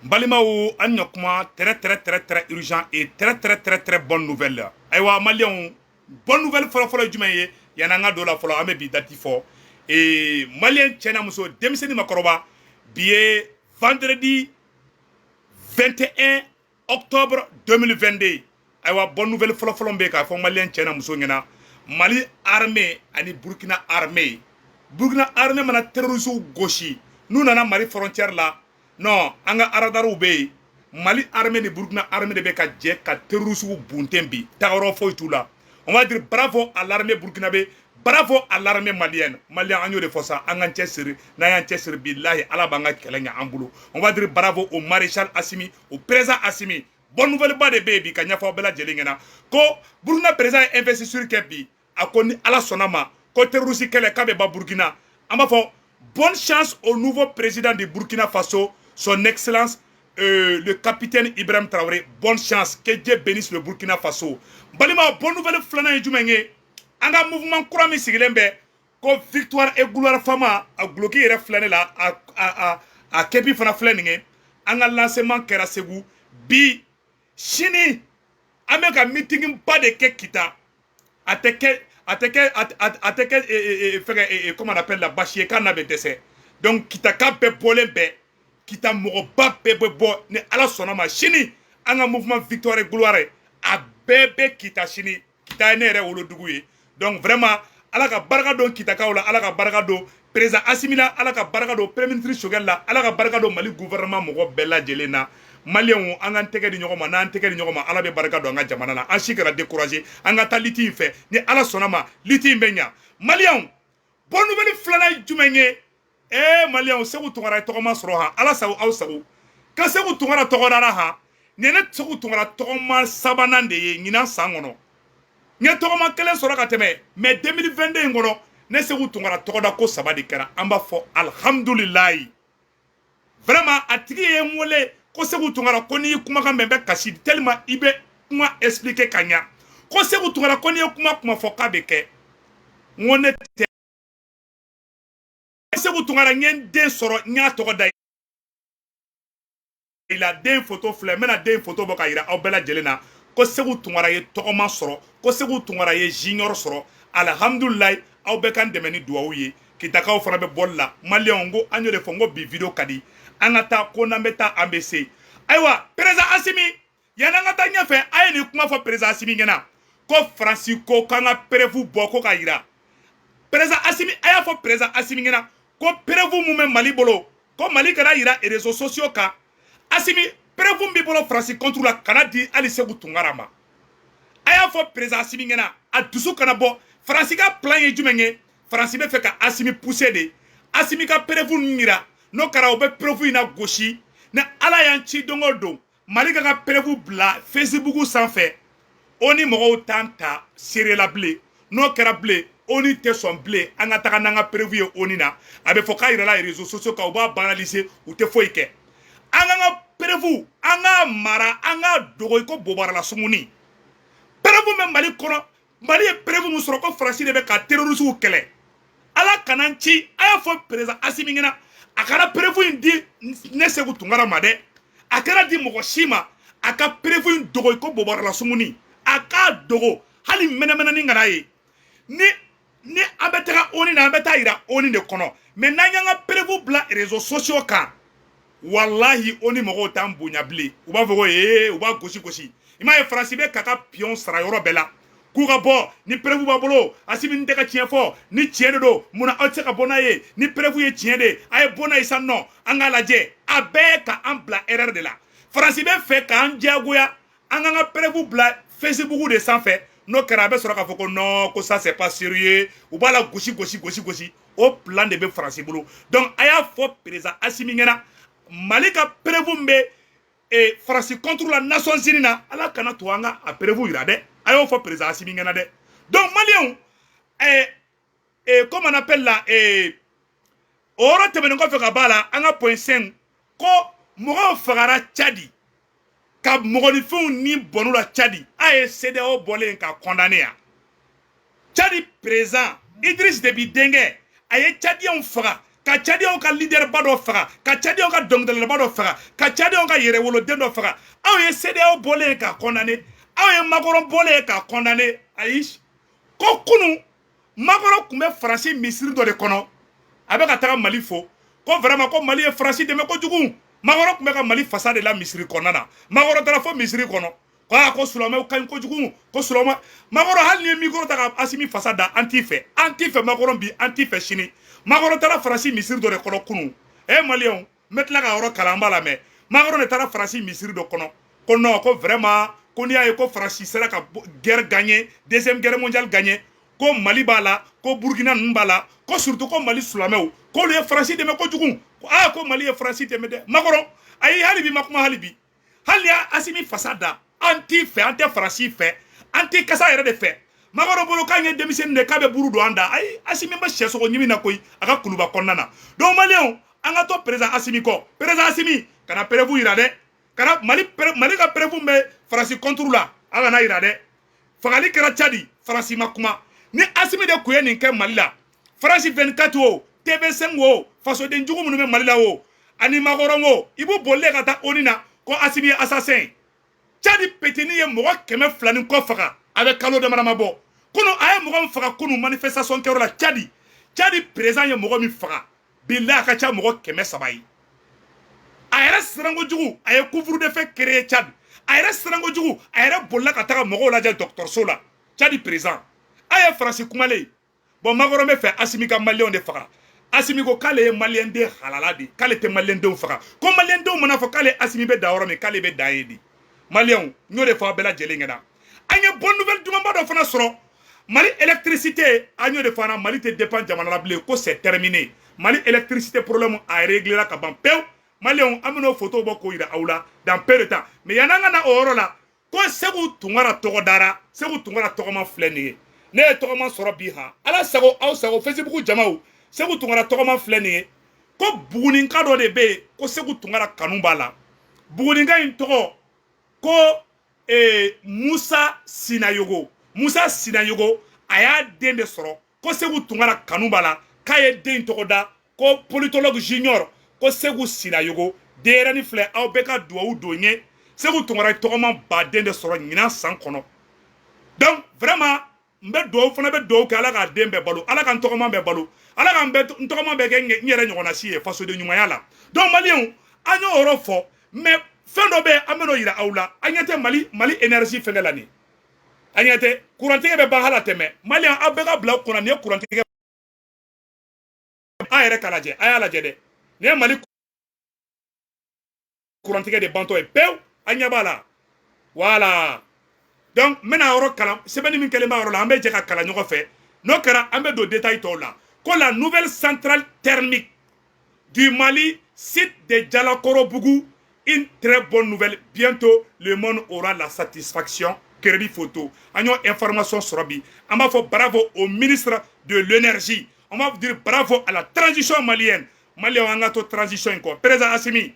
Balimao Anyokma, très urgent et très bonne nouvelle. Aïwa, Malion, bonne nouvelle for Jumeye, Yananga de la Fola Amebi Datifo. Et Malien Tchena Muso, Demiseni Makoroba, billet vendredi 21 octobre 2022. Aïwa, bonne nouvelle for Mbeka, for Malien Tchena Muso Ngena. Mali armée, ani Burkina armée. Burkina armée, mana terroriste gauche. Nous, nana Mali frontière là. Non, anga aradaru be Mali armée de Burkina armée de beka dje ka terroriste buntembi tagoro foitula. On va dire bravo à l'armée burkinabé, bravo à l'armée malienne. Malien agno de fossa anga tchesiri na yan tchesiri billahi ala banga kelenya ambulo. On va dire bravo au maréchal Assimi, au président Assimi. Bonne nouvelle ba de baby kanya fo bela jelingena. Ko Burkina président investi sur Kebi akoni ala sonama ko terroriste kele kabe ba Burkina. Amba fo bonne chance au nouveau président de Burkina Faso, son excellence le capitaine Ibrahim Traoré. Bonne chance, que Dieu bénisse le Burkina Faso. Balima, bonne nouvelle flana et jumenge. Anga mouvement Kourami Sigilembe, ko victoire et gloire fama a bloqué les flane là à Kepi fana flaninge. Anga lancement kera segu bi chini ameka meeting pas de kekita ateke comment on appelle la bâchier quand on avait décès. Donc kita kape polembe kita mogoba bebe bo ne ala sonama chini anga mouvement victoire et gloire a bebe kita chini kita nere wolo duguye. Donc vraiment ala ka baraka don kita kaula ala ka baraka do président Assimila ala ka baraka do premier ministre Shogella ala ka baraka do Mali gouvernement mogo bella jelena Malien anga tege di nyogoma na tege di nyogoma ala be baraka do anga jamana na anshikara décourager anga ta liti fait ni ala sonama liti mbenya Malien bonne nouvelle flana jumenye Malien segu tungara togoma soroha ala sawu aw sawu ka segu tungara togora ha nene segu tungara togoma sabanande ye ngina sangono nye togoma kele soro ka teme mais 2022 ngono ne segu tungara togoda ko sabadi kera amba fo alhamdulillah vraiment atigi ye ngole ko segu tungara ko ni kuma ka membe kasi tellement ibe kuma expliquer kanya ko segu tungara ko ni kuma fo ka beke ngone segu tungara nyen den soro nya togoda ila den photo fleur mena den photo boka ira aw bela jelena ko segu tungara ye togoma soro ko segu tungara ye junior soro alhamdulillah aw be kan demeni duwawu ye kitakaw fana be bolla Malien ngo anyo de fongo bi video kadi anata ko na meta ambc aywa président Assimi yana ngata nyafe ayeni kuma fo président Assimi ngena ko Francisco kanga prévu boko ka ira président Assimi aya fo président Assimi ngena ko prévu mumen Mali bolo ko Mali kana ira et réseaux sociaux ka Assimi prévu mbi bolo Francis contre la Canadi ali segu tungarama aya fo président Assimi ngena a dusu kana bo Francis ka plan ye jumenge Francis be fe ka Assimi pousser de Assimi ka prévu ngira no kara obe prévu ina gauche na ala yanchi dongodo Mali ka prévu bla Facebook sans fait oni mogo tanta seré la blé no kara blé oni te son blé anga taka nanga prévu ye oni na abe fo ka ira la réseaux sociaux ka oba banaliser ou te foike anga prévu anga mara anga dogo ko bobara la sumuni prévu même Mali kono Mali est prévu musoro ko Francis de be ka terroriste ou kele ala kananchi aya fo président Assimi ngena akara prévu indi ne segu tungara made akara di mogo shima aka prévu dogo ko bobara la sumuni aka dogo hali menemena ni ngara ye ni abetaka oni na abeta ira oni de kono mais nanyanga prévu bla réseaux sociaux ka wallahi oni mogo tambunya bli uba vogo uba goshi ima e Francis be kaka pion sara yoro bela kuga bo ni prévu babolo Assimi ndeka tien fo ni tiene do muna oteka bonaye ni prévu ye tiene ay bonaye sanno anga laje abeka ampla erreur de la Francis be fait ka anjagoya anga prévu bla Facebook de sans fait no karabe soro ka foko non ko ça c'est pas sérieux ou bala goshi au plan de be Francis bolo donc aya fo président Assimi ngena Malika prévu mbe et Francis contre la nation zinina ala kana to anga a prévu irade ayo fo président Assimi ngena de donc Malien comment on appelle là ora temene ko fe ka bala anga point 5 ko mogo fagara Tchadi ka mogoni fun ni bonu la Tchadi aye CDO bolé ka condamné ya Tchadi président Idriss Déby Dengue aye Tchadien faga ka Tchadien ka leader ba dɔ faga ka Tchadien ka dɔnkilidala dɔ faga ka Tchadien ka yɛrɛwoloden dɔ faga aw ye CEDEAO bɔlen ka condamner aw ye Macron bɔlen ka condamner ayi ko kunu Macron tun bɛ Faransi misiri dɔ de kɔnɔ a bɛ ka taga Mali fo ko vraiment ko Mali ye Faransi dɛmɛ kojugu Macron tun bɛ ka Mali fasa de la misiri kɔnɔna na Macron taara fo misiri kɔnɔ ko Sulamaw ka ɲi kojugu ko Sulama Macron hali ni ye micro ta ka Assimi fasa da an t'i fɛ Macron bi an t'i fɛ sini Macron taara Faransi misiri dɔ de kɔnɔ kunu Malien n bɛ tila ka yɔrɔ kalan b'a la mais Macron de taara Faransi misiri dɔ kɔnɔ ko non ko vraiment ko n'i y'a ye ko Faransi sera ka guerre gagner deuxième guerre mondiale gagner ko Mali b'a la ko Burkina ninnu b'a la ko surtout ko Mali Silamɛw k'olu ye Faransi dɛmɛ kojugu ko Mali ye Faransi dɛmɛ dɛ Macron ayi hali bi ma kuma hali bi hali y'a Assimi fasa da an t'i fɛ an tɛ Faransi fɛ an t'i kasa yɛrɛ de fɛ Macron bolo k'a ye denmisɛnnin de k'a bɛ buru don an da ayi Assimi ma sɛ sogo ɲimi na koyi a ka kuluba kɔnɔna na donc Maliens an ka to président Assimi kɔ président Assimi kana preuve yira dɛ kana Mali ka preuve bɛ Faransi contre la a kana yira dɛ fagali kɛra Tchadi Faransi ma kuma ni Assimi de tun ye nin kɛ Mali la France 24 o TV5 o fasoden jugu minnu bɛ Mali la o ani Macron o i b'u bolilen ka taa ONU na ko Assimi ye assassin Tchadi petini ye mɔgɔ 200 ni kɔ faga a bɛ kalo dama dama bɔ kunu a ye mɔgɔ min faga kunu manifestation kɛyɔrɔ la Tchadi président ye mɔgɔ min faga billahi a ka ca mɔgɔ 300 ye a yɛrɛ siranko jugu a ye couvre-feu créer Tchad a yɛrɛ siranko jugu a yɛrɛ bolila ka taga mɔgɔw lajɛ dɔgɔtɔrɔso la Tchadi président a ye Faransi kumalen bon Macron bɛ fɛ Assimi ka Maliens de faga Assimi ko k'ale ye Malien den halala de k'ale tɛ Malien denw faga ko Malien denw mana fɔ k'ale Assimi bɛ da yɔrɔ min k'ale bɛ da ye de Maliens n y'o de fɔ a bɛɛ lajɛlen ɲɛna an ye bonne nouvelle dumanba dɔ fana sɔrɔ Mali électricité an y'o de fɔ an na Mali tɛ dépend jamana la bilen ko c'est terminé Mali électricité problème a réglé la ka ban pewu Maliens an bɛn'o photo bɔ k'o yira aw la dans peu de temps mais yan'an ka na o yɔrɔ la ko Segu Tunkara tɔgɔ dara Segu Tunkara tɔgɔma filɛ nin ye ne ye tɔgɔma sɔrɔ bi ha ala sago aw sago Facebook jamaw Segu Tunkara tɔgɔma filɛ nin ye ko Buguninka dɔ de bɛ yen ko Segu Tunkara kanu b'a la Buguninka in tɔgɔ ko Musa Sinayogo a y'a den de sɔrɔ ko Segu Tunkara kanu b'a la k'a ye den tɔgɔ da ko politologue junior ko Segu Sinayogo denyɛrɛnin filɛ aw bɛɛ ka duwawu don n ye Segu Tunkara tɔgɔma baden de sɔrɔ ɲinan san kɔnɔ donc vraiment n bɛ duwawu fana bɛ duwawu kɛ ala k'a den bɛɛ balo ala ka n tɔgɔma bɛɛ balo ala ka n tɔgɔma bɛɛ kɛ n yɛrɛ ɲɔgɔnna si ye fasoden ɲumanya la donc Maliens an y'o yɔrɔ fɔ mais fɛn dɔ bɛ yen an bɛn'o yira aw la an ɲɛ tɛ Mali énergie fɛngɛ la nin an ɲɛ tɛ kurantigɛ bɛ ban hala tɛmɛ Maliens aw bɛɛ ka bila kunna nin ye kurantigɛ a yɛrɛ ka lajɛ a y'a lajɛ dɛ nin ye Mali kurantigɛ de bantɔ ye pewu an ɲɛ b'a la voilà donc n bɛna yɔrɔ kalan sɛbɛnni min kɛlen b'a yɔrɔ la an bɛ jɛ ka kalan ɲɔgɔn fɛ n'o kɛra an bɛ don détail tɔw la ko la nouvelle centrale thermique du Mali site de Dialakorobougou une très bonne nouvelle bientôt le monde aura la satisfaction crédit photo an y'o information sɔrɔ bi an b'a fɔ bravo au ministre de l'énergie on va dire bravo à la transition malienne Maliens an ka to transition in kɔ président Assimi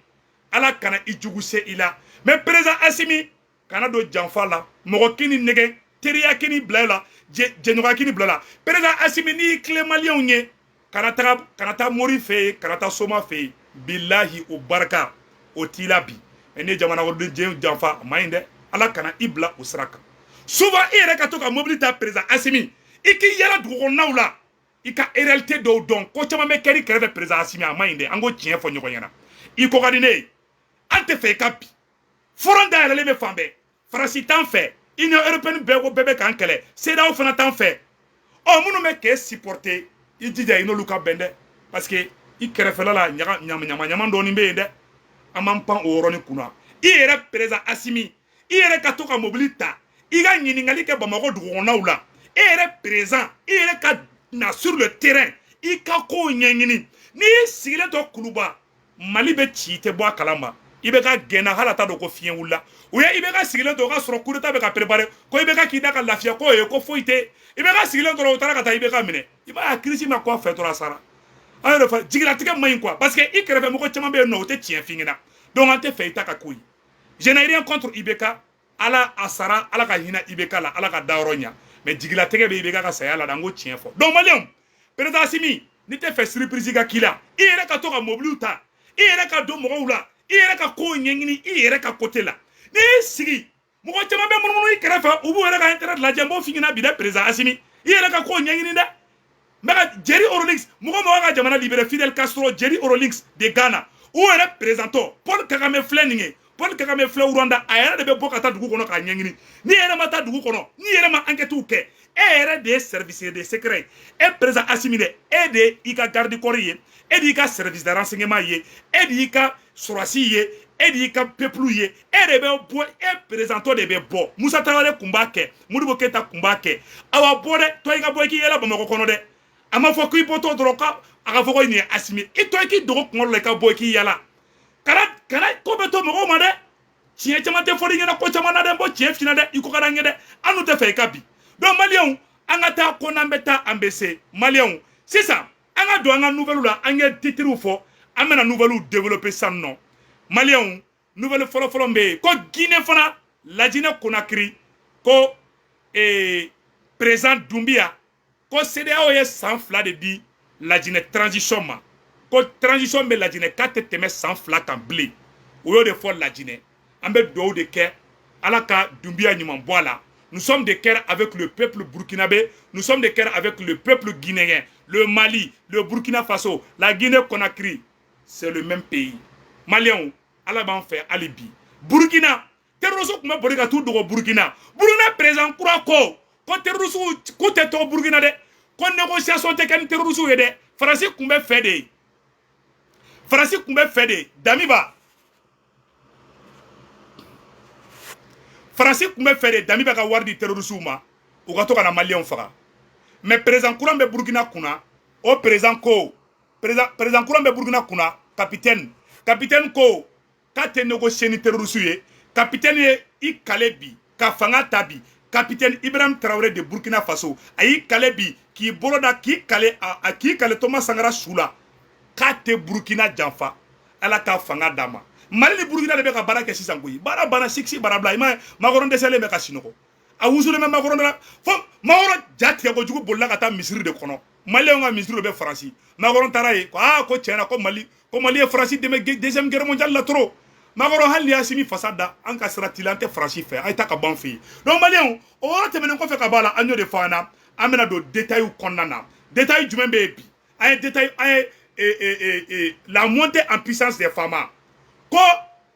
ala kana i jugu se i la mais président Assimi kana don janfa la mɔgɔ kini nɛgɛ teriya kini bila la jɛɲɔgɔn kini bila la président Assimi n'i tile Maliens ye kana taa Mori fɛ yen kana taa Soma fɛ yen bilahi o barika o t'i la bi mais ni jamana kɔnɔden janfa a ma ɲi dɛ ala kana i bila o sira kan souvent i yɛrɛ ka to ka mobili ta président Assimi i k'i yɛlɛ dugukɔnɔnaw la i ka réalité dɔw dɔn ko caman bɛ kɛri kɛrɛfɛ président Assimi a ma ɲi dɛ an ko tiɲɛ fɔ ɲɔgɔn ɲɛna i ko ka di ne ye an tɛ fɛ i ka bi front dayɛlɛlen bɛ fan bɛɛ Faransi t'an fɛ Union européenne bɛɛ ko bɛɛ bɛ k'an kɛlɛ CEDEAO fana t'an fɛ minnu bɛ k'e supporter i jija i n'olu ka bɛn dɛ parce que i kɛrɛfɛla la ɲama dɔɔnin bɛ yen dɛ an b'an pan o yɔrɔnin kunna i yɛrɛ président Assimi i yɛrɛ ka to ka mobili ta i ka ɲininkali kɛ Bamako dugukɔnɔnaw la e yɛrɛ président i yɛrɛ ka na sur le terrain i ka kow ɲɛɲini n'i y'i sigilen to Kuluba Mali bɛ ci i tɛ bɔ a kalama i bɛ ka gɛnna hala t'a dɔn ko fiɲɛ wulila u ye i bɛ ka sigilen to o ka sɔrɔ coup d'état bɛ ka préparer ko i bɛ ka k'i da ka lafiya ko ye ko foyi tɛ i bɛ ka sigilen to o taara ka taa i bɛ ka minɛ i b'a ye crise ma kɔ fɛ tora sara an yɛrɛ fɔ jigilatigɛ man ɲi quoi parce que i kɛrɛfɛ mɔgɔ caman bɛ yen nɔ o tɛ tiɲɛ f'i ɲɛna donc an tɛ fɛ i ta ka ko ye je n'ai rien contre IBK ala a sara ala ka hinɛ IBK la ala ka da yɔrɔ ɲa mais jigilatigɛ bɛ IBK ka saya la an ko tiɲɛ fɔ donc Maliens président Assimi ni tɛ fɛ surprise ka k'i la i yɛrɛ ka to ka mobile ta i yɛrɛ ka don mɔgɔw la i yɛrɛ ka kow ɲɛɲini i yɛrɛ ka côté la ni y'i sigi mɔgɔ caman bɛ munumunu i kɛrɛfɛ u b'u yɛrɛ ka intérêt lajɛ n b'o f'i ɲɛna bi dɛ président Assimi i yɛrɛ ka kow ɲɛɲini dɛ mɛ ka Jerry Rawlings mɔgɔ mɔgɔ ka jamana libéré Fidel Castro Jerry Rawlings de Ghana u yɛrɛ présidentɔ Paul Kagame filɛ nin ye Paul Kagame filɛ Rwanda a yɛrɛ de bɛ bɔ ka taa dugu kɔnɔ k'a ɲɛɲini ni yɛrɛ ma taa dugu kɔnɔ ni yɛrɛ ma enquêtew kɛ e yɛrɛ de ye service de secret e président Assimi dɛ e de y'i ka garde corps ye e de y'i ka service de renseignement ye e de y'i ka sɔrɔsi ye e de y'i ka peuple ye e de bɛ bɔ e présidentɔ de bɛ bɔ Musa Tarawele kun b'a kɛ Modibo Keita kun b'a kɛ awa bɔ dɛ to i ka bɔ i k'i yɛlɛ Bamakɔ kɔnɔ dɛ a ma fɔ k'i bɔtɔ dɔrɔn ka a ka fɔ ko nin ye Assimi i to i k'i dogo kunkolo la i ka bɔ i k'i yala kana ko bɛ to mɔgɔw ma dɛ tiɲɛ caman tɛ fɔli ɲɛna ko caman na dɛ n bɔ tiɲɛ f'i ɲɛna dɛ i ko ka d'an ye dɛ an dun tɛ fɛ i ka bi donc maliyɛnw an ka taa ko n'an bɛ taa an bɛ se maliyɛnw sisan an ka don an ka nouvelle la an ye titres fɔ an bɛna nouvelle développer sisan nɔ maliyɛnw nouvelle fɔlɔfɔlɔ min bɛ yen ko Guinée fana Lajinɛ Conakry ko président Doumbia ko CEDEAO ye san 2 de di Lajinɛ transition ma ko transition bɛ Lajinɛ k'a tɛ tɛmɛ san 2 kan bilen o y'o de fɔ Lajinɛ an bɛ dugawu de kɛ ala ka Doumbia ɲuman bɔ a la nous sommes de cœur avec le peuple burkinabé nous sommes de cœur avec le peuple guinéen le Mali le Burkina Faso la Guinée Conakry c'est le même pays maliyɛnw ala b'an fɛ hali bi Burkina terroristes tun bɛ boli ka t'u dogo Burkina président kura ko terroristes k'u tɛ to Burkina dɛ ko négociation tɛ kɛ ni terroristes ye dɛ Faransi tun bɛ fɛ de Damiba Faransi tun bɛ fɛ de Damiba ka wari di terroristes ma u ka to ka na maliyɛnw faga mais président kura bɛ Burkina kunna o président kura bɛ Burkina kunna capitaine ko k'a tɛ négocier ni terroristes ye capitaine ye i kale bi ka fanga ta bi capitaine Ibrahim Traoré de Burkina Faso a y'i kale bi k'i bolo da k'i kale Thomas Sankara su la k'a tɛ Burkina janfa ala k'a fanga d'a ma Mali ni Burkina de bɛ ka baara kɛ sisan koyi baara banna siksi baara bila i ma Makɔrɔni dɛsɛlen bɛ ka sinɔgɔ a wusulen bɛ Makɔrɔni la fo Makɔrɔni ja tigɛ kojugu bolila ka taa misiri de kɔnɔ maliyɛnw ka misiri de bɛ Faransi Makɔrɔni taara ye ko ko tiɲɛna ko Mali ye Faransi dɛmɛ deuxième guerre mondiale la trop Makɔrɔni hali ni Assimi fasa da an ka sira t'i la an tɛ Faransi fɛ a ye taa ka ban fɛ yen donc maliyɛnw o yɔrɔ tɛmɛnen kɔfɛ ka bɔ a la an y'o de fɔ an na an bɛna don détails kɔnɔna na détail jumɛn bɛ yen bi an ye détail an ye la montée en puissance des femmes ko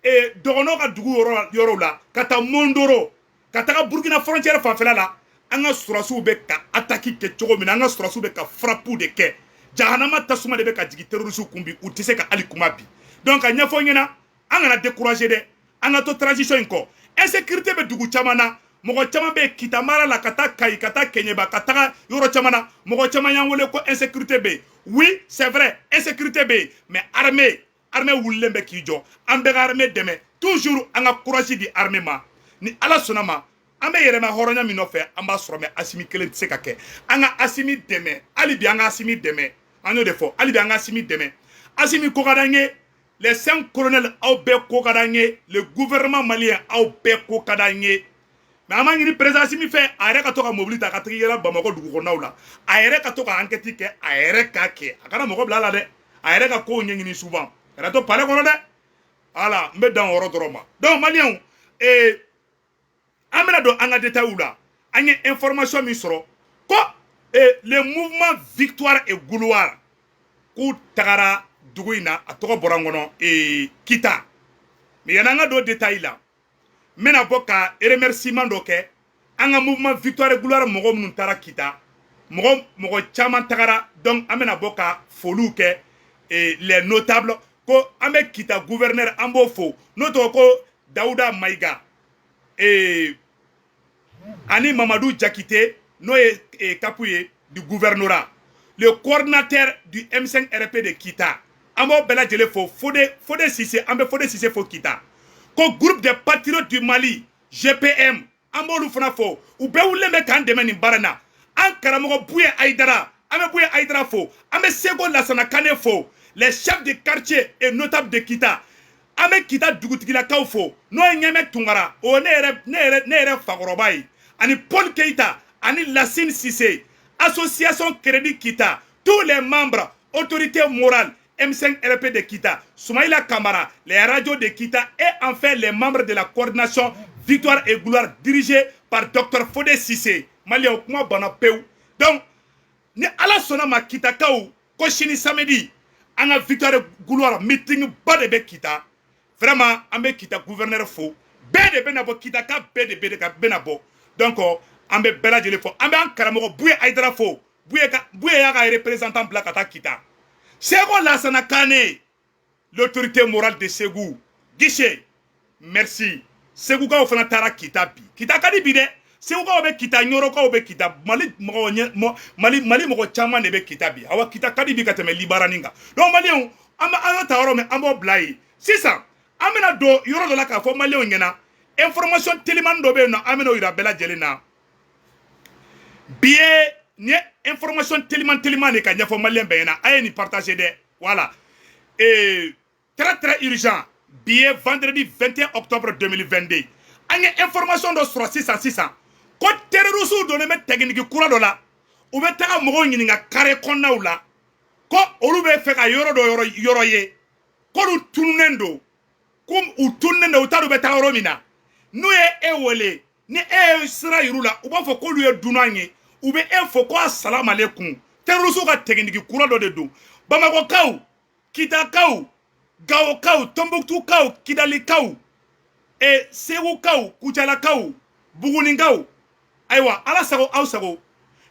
dɔgɔnɔ ka dugu yɔrɔw la ka taa Mondoro ka taga Burkina frontière fanfɛla la an ka sɔrɔsiw bɛ ka attaque kɛ cogo min na an ka sɔrɔsiw bɛ ka frappe de kɛ jahanama tasuma de bɛ ka jigin terroristes kun bi u tɛ se ka hali kuma bi donc ka ɲɛfɔ ɲɛna an kana décourager dɛ an ka to transition in kɔ insécurité bɛ dugu caman na mɔgɔ caman bɛ Kita mara la ka taa Kayi ka taa Kɛɲɛba ka taga yɔrɔ caman na mɔgɔ caman y'an wele ko insécurité bɛ yen oui c'est vrai insécurité bɛ yen mais armée wulilen bɛ k'i jɔ an bɛ ka armée dɛmɛ toujours an ka courage di armée ma ni ala sɔnna ma an bɛ yɛlɛma hɔrɔnya min nɔfɛ an b'a sɔrɔ mais Assimi kelen tɛ se ka kɛ an ka Assimi dɛmɛ hali bi an ka Assimi dɛmɛ an y'o de fɔ hali bi an ka Assimi dɛmɛ Assimi ko ka d'an ye les 5 colonels aw bɛɛ ko ka d'an ye le gouvernement malien aw bɛɛ ko ka d'an ye mais an b'a ɲini président Assimi fɛ a yɛrɛ ka to ka mobili ta ka tigi yɛlɛ Bamakɔ dugu kɔnɔnaw la a yɛrɛ ka to ka enquête kɛ a yɛrɛ k'a kɛ a kana mɔgɔ bila a la dɛ a yɛrɛ ka kow ɲɛɲini souvent a to palais kɔnɔ dɛ voilà n bɛ dan o yɔrɔ dɔrɔn ma donc maliyɛnw an bɛna don an ka détails la an ye information min sɔrɔ ko le mouvement victoire et gloire k'u tagara dugu in na a tɔgɔ bɔra n kɔnɔ Kita mais yanni an ka don détails la n bɛna bɔ ka remerciement dɔ kɛ an ka mouvement victoire et gloire mɔgɔ minnu taara Kita mɔgɔ caman tagara donc an bɛna bɔ ka foliw kɛ les notables ko an bɛ Kita gouverneur an b'o fo n'o tɔgɔ ko Dawuda Mayiga ani Mamadou Jakite n'o ye capu ye du gouvernorat le coordinateur du M5 RP de Kita an b'o bɛɛ lajɛlen fo Fode Sise an bɛ Fode Sise fo Kita ko groupe des patriotes du Mali GPM an b'olu fana fo u bɛɛ wulilen bɛ k'an dɛmɛ nin baara in na an karamɔgɔ Buye Aïdara an bɛ Buye Aïdara fo an bɛ Seko Lassana Kane fo les chefs de quartier et notables de Kita an bɛ Kita dugutigilakaw fo n'o ye Ɲɛmɛ Tunkara o ne yɛrɛ fakɔrɔba ye ani Paul Keita ani Lassine Cissé association Crédit Kita tous les membres autorité morale, M5RP de Kita, Soumaïla Kamara, les radios de Kita et enfin les membres de la coordination Victoire et Gloire dirigée par Dr Fodé Sissé. Malien kuma bana peu. Donc, ni ala sona ma Kita kaou, ko chini samedi, anga Victoire et Gloire meeting ba de be Kita. Vraiment, ambe Kita gouverneur faux. Be de benabo Kita ka be de ka benabo. Donc, ambe bela jele faux. Ambe an karamoko Bouye Aïdara faux. Bouye ya ka représentant Black Ata Kita. Sego Lassana Kane, l'autorité morale de Ségou. Guichet, merci. Ségou ka ofana tara Kita bi. Kita kadi bi de. Ségou ka obe Kita nyoro ka obe Kita. Mali moko chama nebe Kita bi. Awa Kita kadi bi kateme libaraninga. Donc Mali on amba ayo tawaro me ambo blai. C'est ça. Amena do yoro do la ka fo Mali on ngena. Information teliman do be no amena ira bela jelena. Biye ni information tellement ne ka nyafo malien bena aye ni partager de voilà et très urgent billet vendredi 21 octobre 2022 anya information do sur 600 ko terrorisme do ne met technique kura do la ou be ta mo ngini nga kare konna la ko olu be fe ka yoro ye ko lu tunendo kum u tunendo ta do be ta romina nu e wole ni e sira yirula u ba fo ko lu ye dunanye ou bien info quoi salam alaikum terrorisme ka technique kura do de do Bamako kaw Kita kaw Gao kaw Tombouctou kaw Kidali kaw et Ségou kaw Koutiala kaw Bougouni kaw aywa ala sago aw sago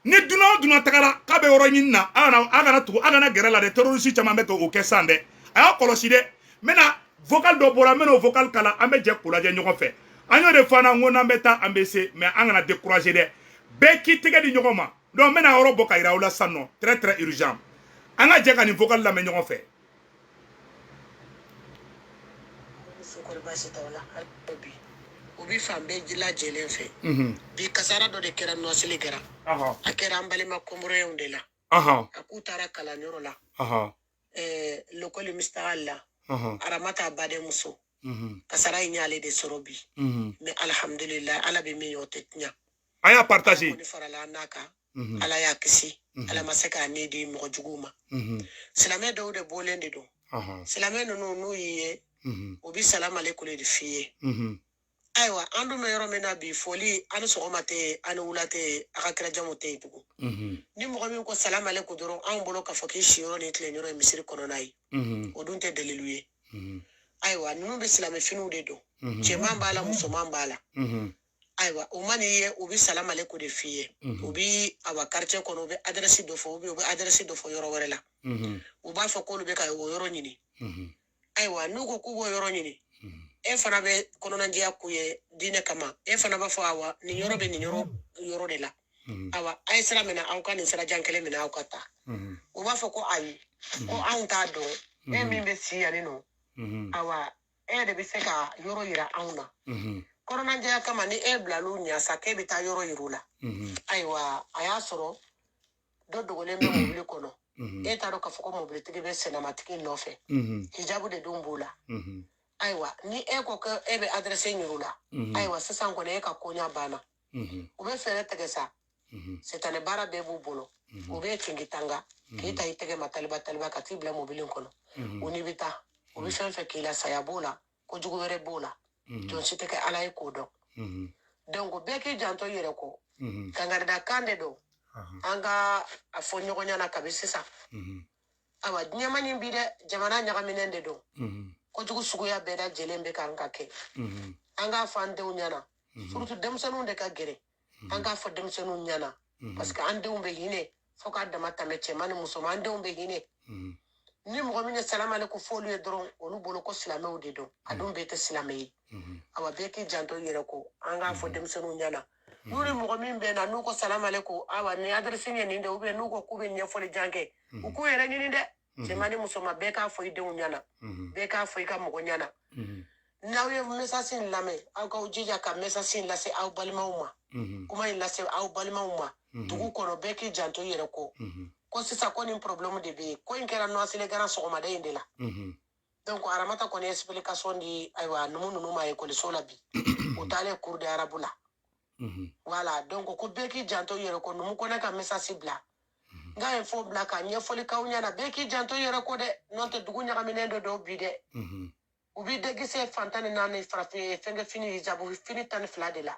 ni duna takara kabe yoro nyinna agana gerela de terroriste chama meko o kesande aya kolosi de mena vocal do bora meno vocal kala ambe je kulaje nyoko fe anyo de fana ngona mbeta ambese mais angana décourager de Beki tege di nyogoma donc mena oro boka ira ola sanno très urgent anga je kan vocal la me nyogo fe obi fambe jila jelen fe bi kasara do de kera no asili kera akera ambali makomre undela akutara kala nyoro la lokoli mistalla aramata bade muso kasara inyale de sorobi mais alhamdulillah ala be mi yotetnya aya partager ala ya kisi ala masaka ni di mo juguma silame do de bolende do silame no yiye obi salam alaykum de fiye aywa andu me yoro mena bi foli anu sogomate anu wulate aka kira jamote tugu ni mo min ko salam alaykum doro an bolo ka foki shiro ni tle nyoro misiri kono nay odunte daliluye aywa nunu be silame finu de do chema mbala musoman bala aywa umani ye ubi salam alaykum de fiye ubi awa quartier kono be adresse do fo ubi adresse do fo yoro werela uba fo ko be ka yoro nyini aywa nugo kubo yoro nyini e fana be kono nanjia kuye dine kama e fana ba fo awa ni yoro be ni yoro de la awa ay sira mena aw kan sira jankele mena aw kata uba fo ko ayi ko anta do e min be si yani no awa e de be se ka yoro yira awna kono nanjia kama ni e blalu nya sake be ta yoro yirula aywa aya soro do dogole me mobile kono e taro ka fo ko mobile tege be senamatiki no fe hijabu de dumbula aywa ni e ko ke e be adresse nyirula aywa sasan ko ne ka konya bana ube fere tege sa setane bara be bu bolo ube tingitanga kita itege mataliba ka tibla mobile kono uni bita ube fe kila sayabola ko jugure bola jon siteke ala e ko do donc be ke janto yere ko kangarda kande do anga afonyo ko nyana kabisisa awa nyama nyimbide jamana nyaga minende do ko jugu suguya beda jelembe kanka ke anga fande unyana surtout demsanu de ka gere anga fa demsanu nyana parce que ande umbe hine foka damata meche mani musoma ande umbe hine ni mo min salam alaykum folu edron onu bolo ko silame de do adum bete silame awa beki janto yere ko anga fa demsanu nyana nuri mo min be na nuko salam alaykum awa ni adresse ni nde ube nuko kube nyefole jange uku yere ni de jemani musoma beka fo ide unyana beka fo ika mo nyana nawe message lame aw ka ujija ka message la se aw balima uma kuma ila se aw balima uma tugu kono beki janto yere ko ko sisa ko ni problème de be ko inkera no asile gara so ma de indela donc aramata ko ni explication di aywa nunu ma e ko le sola bi o tale cours de arabula voilà donc ko beki janto yere ko numu ko na ka message bla nga ye fo bla ka ɲɛfɔli kaw ɲɛna bɛɛ k'i janto yɛrɛ ko dɛ n'o tɛ dugu ɲagaminen dɔ dɔw bi dɛ u bi dɛgisɛ fantan ni naani farafin fɛnkɛ fini hijabu fini 12 de la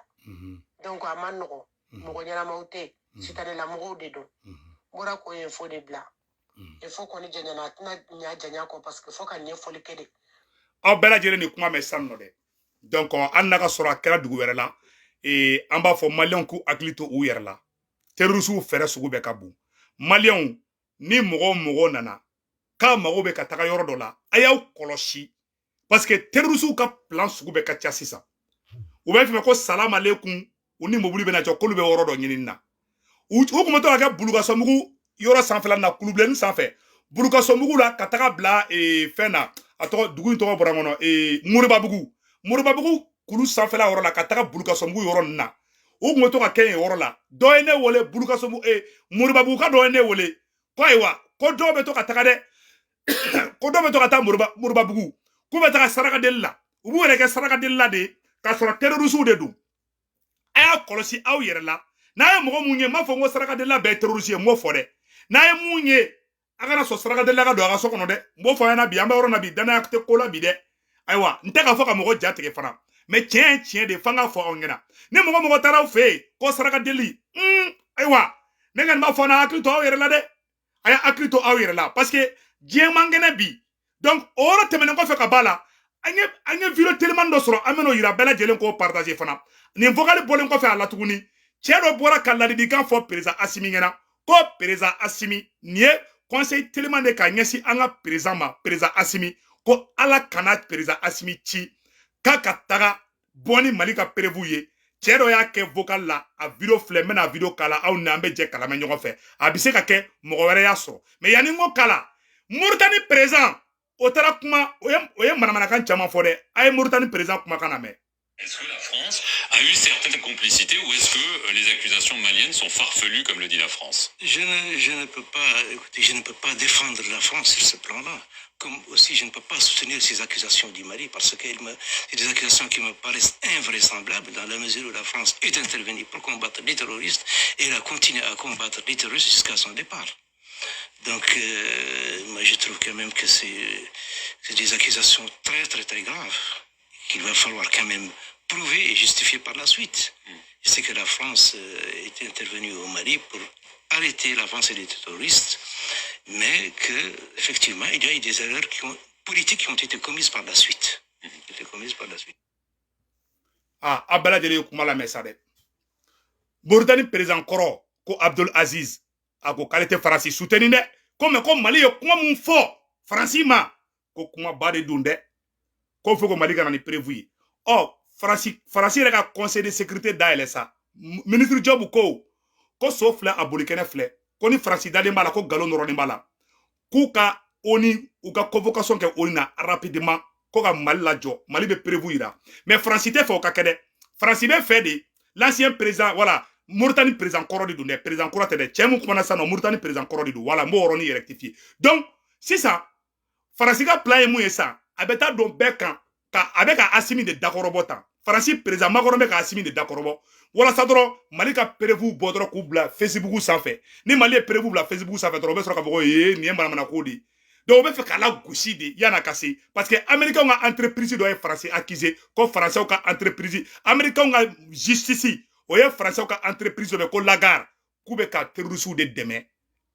donc a ma nɔgɔ mɔgɔ ɲɛnamaw tɛ sitanela mɔgɔw de don bɔra ko ye fo de bila il faut qu'on jɛɲana a tɛna ɲa janya kɔ parce que fo ka ɲɛfɔli kɛ de aw bɛɛ lajɛlen ni kuma mɛn san nɔ dɛ donc an na ka sɔrɔ a kɛra dugu wɛrɛ la an b'a fɔ maliyɛnw k'u hakili to u yɛrɛ la terrorisiw fɛrɛ sugu bɛɛ ka bon maliyɛnw ni mɔgɔ nana k'a mago bɛ ka taga yɔrɔ dɔ la a y'aw kɔlɔsi parce que terrorisiw ka plan sugu bɛɛ ka ca sisan u bɛ fɛ ko salam aleikum u ni mobili bɛna jɔ k'olu bɛ yɔrɔ dɔ ɲini na u tun bɛ to ka kɛ bulukasɔnmugu yɔrɔ sanfɛla na kulubilennin sanfɛ bulukasɔnmugu la ka taga bila fɛn na a tɔgɔ dugu in tɔgɔ bɔra n kɔnɔ moribabugu kulu sanfɛla yɔrɔ la ka taga bulukasɔnmugu yɔrɔ nin na u tun bɛ to ka kɛ yen yɔrɔ la dɔ ye ne wele bulukasɔnmugu moribabugu ka dɔ ye ne wele ko ayiwa ko dɔw bɛ to ka taga dɛ ko dɔw bɛ to ka taa moribabugu k'u bɛ taga sarakadeli la u b'u yɛrɛ kɛ sarakadeli la de k'a sɔrɔ terrorisiw de don a y'a kɔlɔsi aw yɛrɛ la n'a ye mɔgɔ mun ye n m'a fɔ n ko sarakadelila bɛɛ ye terroriste ye n m'o fɔ dɛ n'a ye mun ye a kana sɔn sarakadelila ka don a ka so kɔnɔ dɛ n b'o fɔ a ɲɛna bi an bɛ yɔrɔ na bi danaya tɛ ko la bi dɛ ayiwa n tɛ k'a fɔ ka mɔgɔ ja tigɛ fana mɛ tiɲɛ ye tiɲɛ de f'an k'a fɔ aw ɲɛna ni mɔgɔ taara aw fɛ yen ko sarakadeli ayiwa ne kɔni b'a fɔ n'a hakili to aw yɛrɛ la dɛ a y'a hakili to aw yɛrɛ la parce que diɲɛ man kɛnɛ bi donc o yɔrɔ tɛmɛnen kɔfɛ ka b'a la an ye video telimani dɔ sɔrɔ an bɛn'o yira bɛɛ lajɛlen k'o partager fana nin vocal bɔlen kɔfɛ a la tuguni cɛ dɔ bɔra ka ladilikan fɔ président Assimi ɲɛna ko président Assimi nin ye conseil telimani de ka ɲɛsin an ka président ma président Assimi ko ala kana président Assimi ci k'a ka taga bɔ ni Mali ka prévu ye cɛ dɔ y'a kɛ vocal la a video filɛ n bɛna video kala aw ni an bɛ jɛ kalamɛ ɲɔgɔn fɛ a bɛ se ka kɛ mɔgɔ wɛrɛ y'a sɔrɔ mais yanni n ko kala Mauritanie président o taara kuma o ye manamanakan caman fɔ dɛ a ye Mauritanie président kumakan na mɛn. Est-ce que la France a eu certaines complicités ou est-ce que les accusations maliennes sont farfelues comme le dit la France? Je ne peux pas défendre la France sur ce plan-là. Comme aussi je ne peux pas soutenir ces accusations du Mali parce que c'est des accusations qui me paraissent invraisemblables dans la mesure où la France est intervenue pour combattre les terroristes et elle a continué à combattre les terroristes jusqu'à son départ. Donc moi je trouve quand même que c'est des accusations très très très graves qu'il va falloir quand même prouver et justifier par la suite. Je sais que la France est intervenue au Mali pour arrêter l'avancée des terroristes, mais qu'effectivement, il y a eu des erreurs politiques qui ont été commises par la suite. Ah, Abdallah Djeli Kumala Mesade. Mauritanie président Koro, ko Abdul Aziz, a ko qualité Faransi soutenir de, comme Mali yo kuma mun fo, Faransi ma, ko kuma bade dunde. Ko faut que Mali kana ni prévu. Oh, Faransi reka conseil de sécurité daele sa. Ministre Job ko so flɛ a boli kɛnɛ filɛ ko ni Faransi dalen b'a la ko galon nɔrɔlen b'a la k'u ka ONU u ka convocation kɛ ONU na rapidement ko ka Mali lajɔ Mali bɛ prévu yira mais Faransi tɛ fɛ o ka kɛ dɛ Faransi bɛ fɛ de l'ancien président voilà Mauritanie président kɔrɔ de don dɛ président kura tɛ dɛ cɛ mun kumana sisan nɔ Mauritanie président kɔrɔ de don voilà n b'o yɔrɔnin rectifier donc sisan Faransi ka plan ye mun ye sisan a bɛ taa don bɛɛ kan a bɛ ka Assimi de dakɔrɔbɔ tan Faransi président Macron bɛ ka Assimi de dakɔrɔbɔ walasa dɔrɔn Mali ka prévu bɔ dɔrɔn k'u bila Facebook sanfɛ ni Mali ye prévu bila Facebook sanfɛ dɔrɔn o bɛ sɔrɔ ka fɔ ko nin ye manamana ko de donc o bɛ fɛ k'a lagosi de yan'a ka se parce que américains ka entreprise dɔ ye Faransi accusé ko Français ka entreprise américains ka justice o ye Français ka entreprise dɔ bɛ ko Lagarde k'u bɛ ka terroristes de dɛmɛ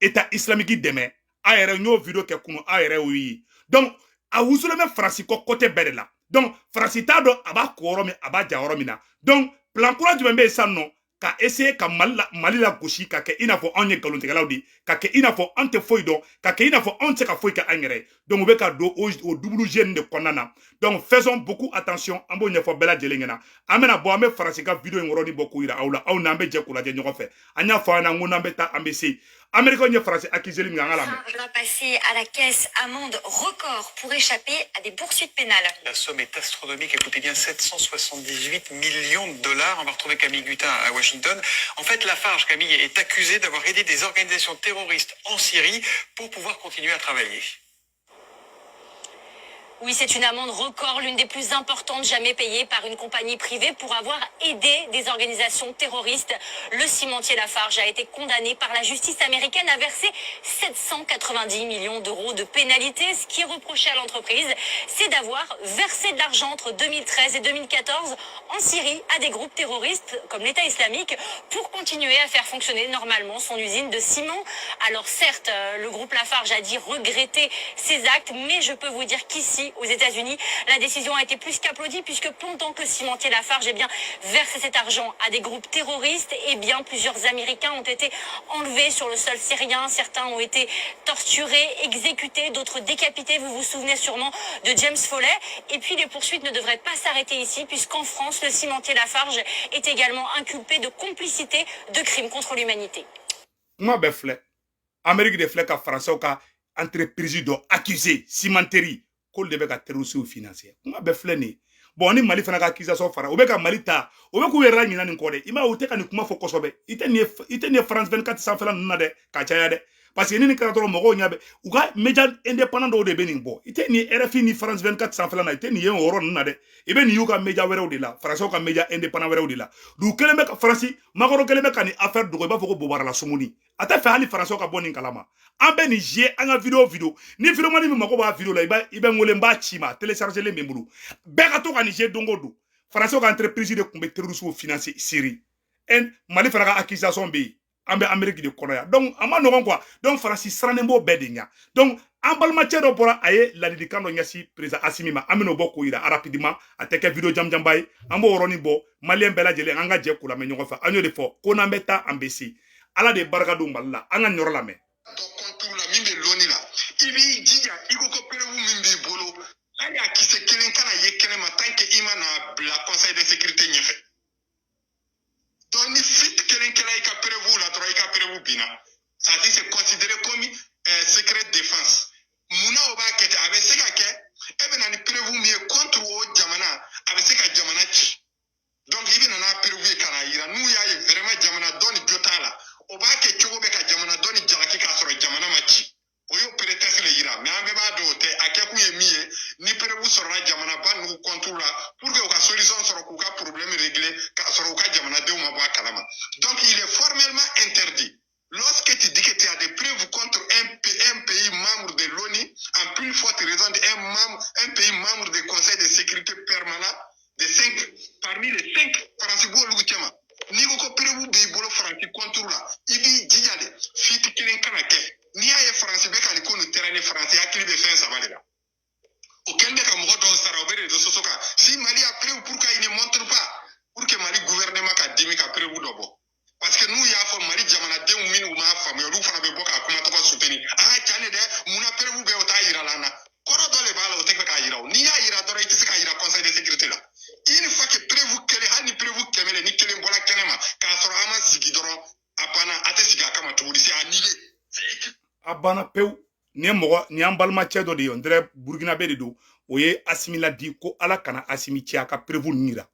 état islamique dɛmɛ a yɛrɛ n y'o video kɛ kunu a yɛrɛ y'o ye donc a wusulen bɛ Faransi kɔ côté bɛɛ de la donc Faransi t'a dɔn a b'a ko yɔrɔ min a b'a ja yɔrɔ min na donc plan kura jumɛn bɛ yen sisan nɔ ka essayer ka Mali la gosi ka kɛ i n'a fɔ anw ye nkalontigɛlaw de ka kɛ i n'a fɔ anw tɛ foyi dɔn ka kɛ i n'a fɔ anw tɛ se ka foyi kɛ an yɛrɛ ye donc u bɛ ka don o double jeu de kɔnɔna na donc faisons beaucoup attention an b'o ɲɛfɔ bɛɛ lajɛlen ɲɛna an bɛna bɔ an bɛ Faransi ka video in yɔrɔnin bɔ k'o yira aw la aw n'an bɛ jɛ k'o lajɛ ɲɔgɔn fɛ an y'a fɔ an ɲɛna n ko n'an bɛ taa an bɛ se Américains ye Faransi accusé min kan an ka lamɛn. Va passer à la caisse amende record pour échapper à des poursuites pénales. La somme est astronomique, écoutez bien, 778 millions de dollars. On va retrouver Camille Gutin à Washington. En fait, Lafarge, Camille, est accusée d'avoir aidé des organisations terroristes en Syrie pour pouvoir continuer à travailler. Oui, c'est une amende record, l'une des plus importantes jamais payées par une compagnie privée pour avoir aidé des organisations terroristes. Le cimentier Lafarge a été condamné par la justice américaine à verser 790 millions d'euros de pénalité. Ce qui est reproché à l'entreprise, c'est d'avoir versé de l'argent entre 2013 et 2014 en Syrie à des groupes terroristes comme l'État islamique pour continuer à faire fonctionner normalement son usine de ciment. Alors certes, le groupe Lafarge a dit regretter ces actes, mais je peux vous dire qu'ici, aux États-Unis, la décision a été plus qu'applaudie puisque pendant que le cimentier Lafarge versait cet argent à des groupes terroristes, plusieurs Américains ont été enlevés sur le sol syrien. Certains ont été torturés, exécutés, d'autres décapités. Vous vous souvenez sûrement de James Foley. Et puis les poursuites ne devraient pas s'arrêter ici puisqu'en France, le cimentier Lafarge est également inculpé de complicité de crimes contre l'humanité. Moi, ben flé. Amérique de flé ka français ka entreprise do accusé cimenterie kol de be ka terrorisme financier. Moi ben flé ni. Bon ni Mali fana ka accusation fara. O be ka Mali ta. O be ku yera nyina ni ko de. Ima o te ka ni kuma fo kosobe. Ite ni France 24 sans fela nuna de ka chaya de. Parce que ni ka toro mogo nyabe. U ka média indépendant do de be ni bo. Ite ni RFI ni France 24 sans fela na. Ite ni yen oro nuna de. Ibe ni yu ka média wéro de la. France ka média indépendant wéro de la. Du keleme ka France makoro keleme ka ni affaire do ko ba fo ko bobara la sumuni. Ata fe hali France ka boni kalama. Ambe ni je anga video ni video mani mi mako ba video la ibe ngole mba chima télécharger le membulu be ka to ka ni je dongo do France ka entreprise de kumbe terrorisme financier Syrie en Mali fana ka accusation be ambe Amérique de konoya donc ama no quoi donc France sranembo bedinga donc ambalma chedo pora aye la didikando nyasi président Assimi ma amino boko ira rapidement ateke video jam bay ambo oroni bo Malien bela jele anga je kula me nyoko fa anyo de fo kona mbeta ambesi ala de barka do mballa anga nyoro la me ibi jija iko ko perewu mimbi bolo ali akise kelen kana ye kelen ma tanke imana la conseil de sécurité nyefe donc ni fit kelen kala ika perewu la tro ika perewu bina ça dit c'est considéré comme secret défense muna oba kete avec ce ka ke ebe na ni perewu mi contre o jamana avec ce ka jamana chi donc ibi na na perewu kana ira nu ya ye vraiment jamana doni jotala oba ke chogo be ka jamana doni jalaki ka soro jamana machi oyo prétexte le yira mais ambe ba do te akeku yemiye ni perebu soro na jamana ba nu contrôle pour que ka solution soro ku ka problème réglé ka soro ka jamana de ma ba kalama donc il est formellement interdit lorsque tu dis que tu as des preuves contre un pays membre de l'ONU en plus forte raison un pays membre du Conseil de sécurité permanent de 5 parmi les 5 principaux lugutema ni ko perebu be bolo franci contrôle ibi jijale fit kilen kanake ni aye France be kan ko no terrain France akili be fin ça va là aucun de comme rodon sara obere de sosoka si Mali a preuve pourquoi il ne montre pas pour que Mali gouvernement ka dimi ka preuve dobo parce que nous ya fo Mali jamana de min ou ma fam yo lu fana be boka kuma to ko soutenir ah chane de muna preuve be ota ira lana koro do le bala o te ka ira ni ya ira do ite ka ira conseil de sécurité là une fois que preuve kele hani preuve kemele ni kele bola kenema ka soro ama sigi doro apana ate siga kama to disi anile abana pew ni mogo ni ambalma chedo de yondre Burkina be do oye Assimila di ko ala kana Assimi chia ka prevu nira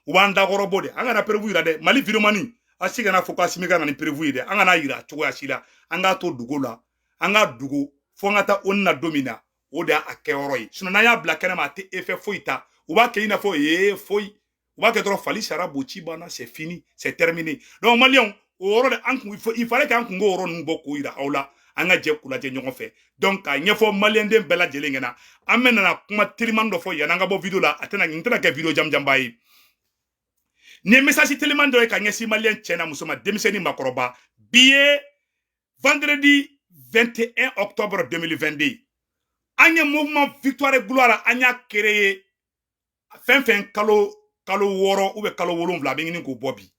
wanda gorobo de anga na prevu ira de Mali viromani asiga na foko Assimi kana ni prevu ide anga na ira to asila anga to dugola anga dugo fo ngata onna domina oda akeoroi sino na ya blakena ma te effet foita uba ke ina fo foi uba ke tro fali sara bochi bana c'est fini c'est terminé donc Malion oro de anku il fallait que anku ngo oro ngo ko ira aula anga je kula je nyongo fe donc a nyefo Malien den bela jelengena amena na kuma teliman do fo yana nga bo video la atena ngintena ke video jam bayi ne message teliman do ka nyesi Malien chena musoma demiseni makoroba billet vendredi 21 octobre 2022 anya mouvement victoire et gloire anya créé fin kalo woro ou be kalo wolonvla be ngini ko bobi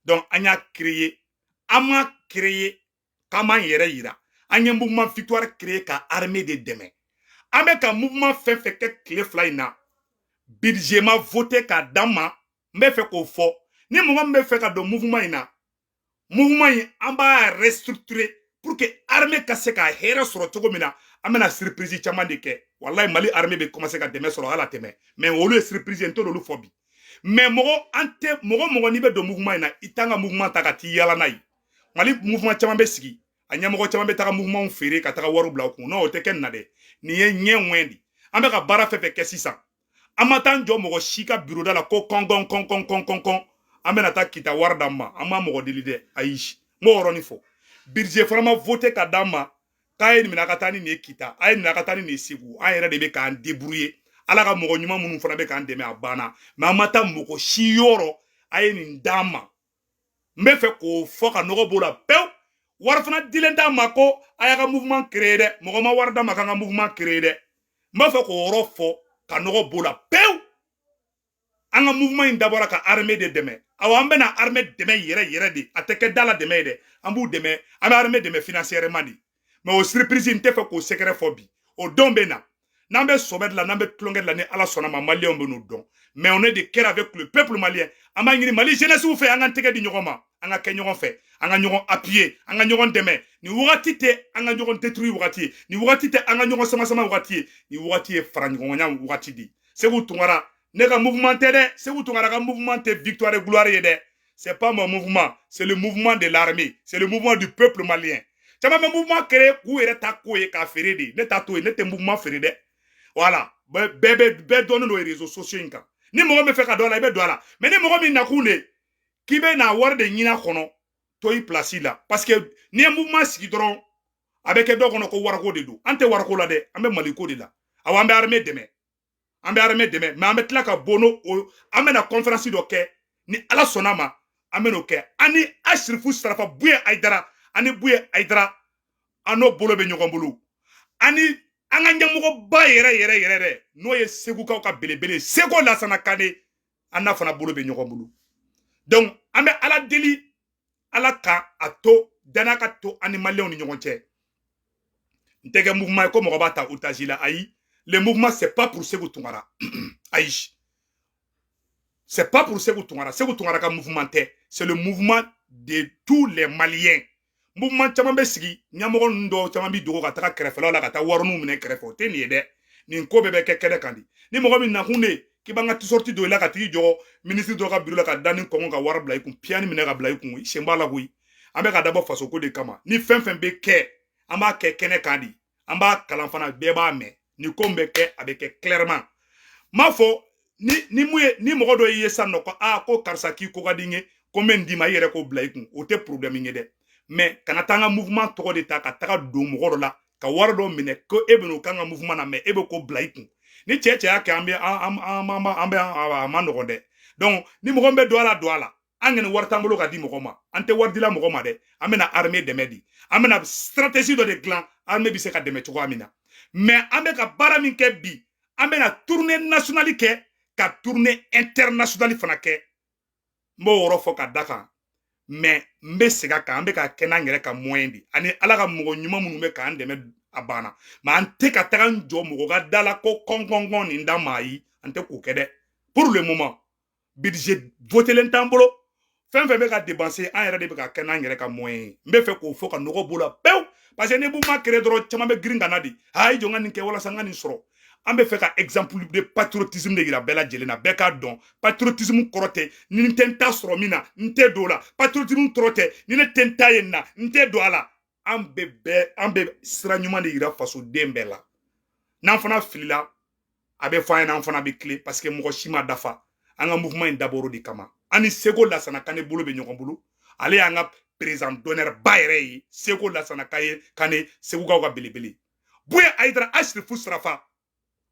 donc anya créé ama créé kama yere yira anya mouvement victoire créé ka armée de demain ame ka mouvement fait ke clé flyna budget ma voté ka dama me fait ko fo ni mouvement me fait ka do mouvement ina mouvement yi amba restructurer pour que armée ka se ka hera soro togo mina amena surprise chama de ke wallahi Mali armée be commencer ka demain soro ala teme mais au lieu surprise ento lo fobi mais mogo ni be do mouvement ina itanga mouvement takati yala nai Mali mouvement chama be sigi anya mogo chama be taka mouvement fere ka taka waru bla ko no te ken na de ni ye nye wendi an bɛ ka baara fɛn fɛn kɛ sisan an ma taa jɔ mɔgɔ si ka bureau da la ko kɔn an bɛna taa kita wari d'an ma an ma mɔgɔ deli dɛ ayi n b'o yɔrɔnin fɔ budget fana ma voté ka d'an ma k'a ye nin minɛ ka taa ni nin ye kita a ye nin ka taa ni nin ye segu an yɛrɛ de bɛ k'an débrouiller ala ka mɔgɔ ɲuman minnu fana bɛ k'an dɛmɛ a banna mais an ma taa mɔgɔ si yɔrɔ a ye nin d'an ma n bɛ fɛ k'o fɔ ka nɔgɔ b'o la pewu wari fana dilen d'an ma ko a y'a ka mouvement créer dɛ mɔgɔ ma wari d'an ma k'an ka mouvement créer dɛ n b'a fɛ k'o yɔrɔ fɔ ka nɔgɔ b'o la pewu an ka mouvement in dabɔra ka armée de dɛmɛ awa an bɛna armée dɛmɛ yɛrɛ de a tɛ kɛ da la dɛmɛ ye dɛ an b'u dɛmɛ an bɛ armée dɛmɛ financièrement de mais o surprise n tɛ fɛ k'o secret fɔ bi o don bɛ na n'an bɛ sɔbɛ de la n'an bɛ tulonkɛ de la ni ala sɔnna ma maliyɛnw bɛ n'o dɔn mais on est de cœur avec le peuple malien an b'a ɲini mali jeunesse fɛ an ka tɛgɛ di ɲɔgɔn ma an ka kɛ ɲɔgɔn fɛ an ka ɲɔgɔn appuyer an ka ɲɔgɔn dɛmɛ nin wagati tɛ an ka ɲɔgɔn détruire wagati ye nin wagati tɛ an ka ɲɔgɔn sama wagati ye nin wagati ye fara ɲɔgɔnya wagati de Segu Tunkara ne ka mouvement tɛ dɛ Segu Tunkara ka mouvement tɛ victoire et gloire ye dɛ c'est pas mon mouvement c'est le mouvement de l'armée c'est le mouvement du peuple malien caman bɛ mouvement créé k'u yɛrɛ ta ko ye k'a feere de ne t'a to ye ne tɛ mouvement feere dɛ voilà bɛɛ dɔnnen don réseaux sociaux in kan ni mɔgɔ min fɛ ka don a la i bɛ don a la mais ni mɔgɔ min nakun de k'i bɛ na wari de ɲini a kɔnɔ to i place la parce que n'i ye mouvement sigi dɔrɔn a bɛ kɛ dɔ kɔnɔ ko wariko de don an tɛ wariko la dɛ an bɛ maliko de la awɔ an bɛ armée dɛmɛ mais an bɛ tila ka bɔ n'o an bɛna conférence dɔ kɛ ni ala sɔnna ma an bɛ n'o kɛ an ni Asirifu Sarafa Buye Ayidara ani Buye Ayidara an n'o bolo bɛ ɲɔgɔn bolo ani an ka ɲɛmɔgɔba yɛrɛ dɛ n'o ye segukaw ka belebele Seko Lasana Kane an n'a fana bolo bɛ ɲɔgɔn bolo donc an bɛ ala deli ala ka a to danaya ka to ani maliyɛnw ni ɲɔgɔn cɛ n tɛ kɛ mouvement ye ko mɔgɔ b'a ta otage la ayi le mouvement c'est pas pour Segu Tunkara ayi c'est pas pour Segu Tunkara ka mouvement tɛ c'est le mouvement de tous les Maliens mouvement caman bɛ sigi ɲɛmɔgɔ ninnu dɔw caman bɛ dogo ka taga kɛrɛfɛlaw la ka taa warininw minɛ kɛrɛfɛ o tɛ nin ye dɛ nin ko bɛɛ bɛ kɛ kɛnɛ kan di ni mɔgɔ min nakun de k'i b'an ka t-shirt don i la ka t'i jɔ ministre dɔ ka bureau la ka da ni kɔngɔ ka wari bila i kun piyani minɛ ka bila i kun i sen b'a la koyi an bɛ ka dabɔ faso ko de kama ni fɛn fɛn bɛ kɛ an b'a kɛ kɛnɛ kan di an b'a kalan fana bɛɛ b'a mɛn ni ko min bɛ kɛ a bɛ kɛ clairement m'a fɔ ni mɔgɔ dɔ ye sisan nɔ ko ko karisa k'i ko ka di n ye ko n bɛ nin d'i ma i yɛrɛ k'o bila i kun o tɛ problème ye dɛ mais kana taa an ka mouvement tɔgɔ de ta ka taga don mɔgɔ dɔ la ka wari dɔ minɛ ko e bɛ n'o k'an ka mouvement na mais e bɛ ko bila i kun ni cɛ y'a kɛ a ma nɔgɔn dɛ donc ni mɔgɔ min bɛ don a la an kɔni wari t'an bolo ka di mɔgɔ ma an tɛ wari dila mɔgɔ ma dɛ an bɛna armée dɛmɛ di an bɛna stratégie dɔ de dilan armée bɛ se ka dɛmɛ cogoya min na mais an bɛ ka baara min kɛ bi an bɛna tournée nationale kɛ ka tournée internationale fana kɛ n b'o yɔrɔ fɔ ka da kan mais n bɛ segin a kan an bɛ ka kɛ n'an yɛrɛ ka moyen de ani ala ka mɔgɔ ɲuman minnu bɛ k'an dɛmɛ a banna mais an tɛ ka taga n jɔ mɔgɔ ka da la ko kɔn nin da maa yi an tɛ k'o kɛ dɛ pour le moment budget votelen t'an bolo fɛn fɛn bɛ ka dépenser an yɛrɛ de bɛ ka kɛ n'an yɛrɛ ka moyen ye n bɛ fɛ k'o fɔ ka nɔgɔ b'o la pewu parce que ni mouvement créé dɔrɔn caman bɛ girin ka na de i jɔ n ka nin kɛ walasa n ka nin sɔrɔ an bɛ fɛ ka exemple de patriotisme de yira bɛɛ lajɛlen na bɛɛ k'a dɔn patriotisme kɔrɔ tɛ ni n tɛ n ta sɔrɔ min na n tɛ don o la patriotisme kɔrɔ tɛ ni ne tɛ n ta ye nin na n tɛ don a la an bɛ sira ɲuman de yira fasoden bɛɛ la n'an fana filila a bɛ fɔ an ɲɛna an fana bɛ tile parce que mɔgɔ si ma dafa an ka mouvement in dabɔra o de kama an ni Seko Lasana Kane bolo bɛ ɲɔgɔn bolo ale y'an ka président d'honneur ba yɛrɛ ye Seko Lasana Kane segukaw ka belebele Buye Ayidara Asirifu Sarafa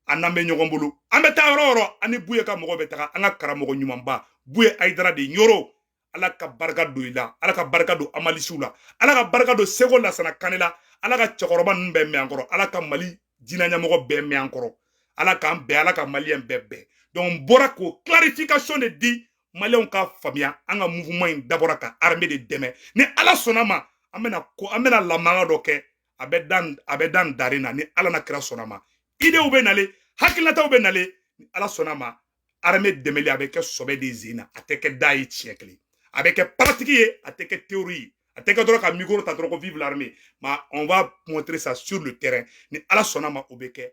an n'an bɛ ɲɔgɔn bolo an bɛ taa yɔrɔ o yɔrɔ an ni Buye ka mɔgɔ bɛ taga an ka karamɔgɔ ɲumanba Buye Ayidara de Ɲoro ala ka barika don i la ala ka barika don amalisiw la ala ka barika don Seko Lasana Kane la ala ka cɛkɔrɔba ninnu bɛɛ mɛn an kɔrɔ ala ka Mali diinɛ ɲɛmɔgɔ bɛɛ mɛn an kɔrɔ ala k'an bɛn ala ka maliyɛn bɛɛ bɛn donc n bɔra k'o clarification de di maliyɛnw ka faamuya an ka mouvement in dabɔra ka armée de dɛmɛ ni ala sɔnna ma an bɛna lamanga dɔ kɛ a bɛ dan dari na ni ala na kira sɔnna ma idéw bɛ nalen hakilinataw bɛ nalen ni ala sɔnna ma armée dɛmɛli a bɛ kɛ sɔbɛ de zen na a tɛ kɛ da ye tiɲɛ kelen a bɛ kɛ pratique ye a tɛ kɛ théorie ye a tɛ kɛ dɔrɔn ka micro ta dɔrɔn ko vive l'armée mais on va montrer ça sur le terrain ni ala sɔnna ma o bɛ kɛ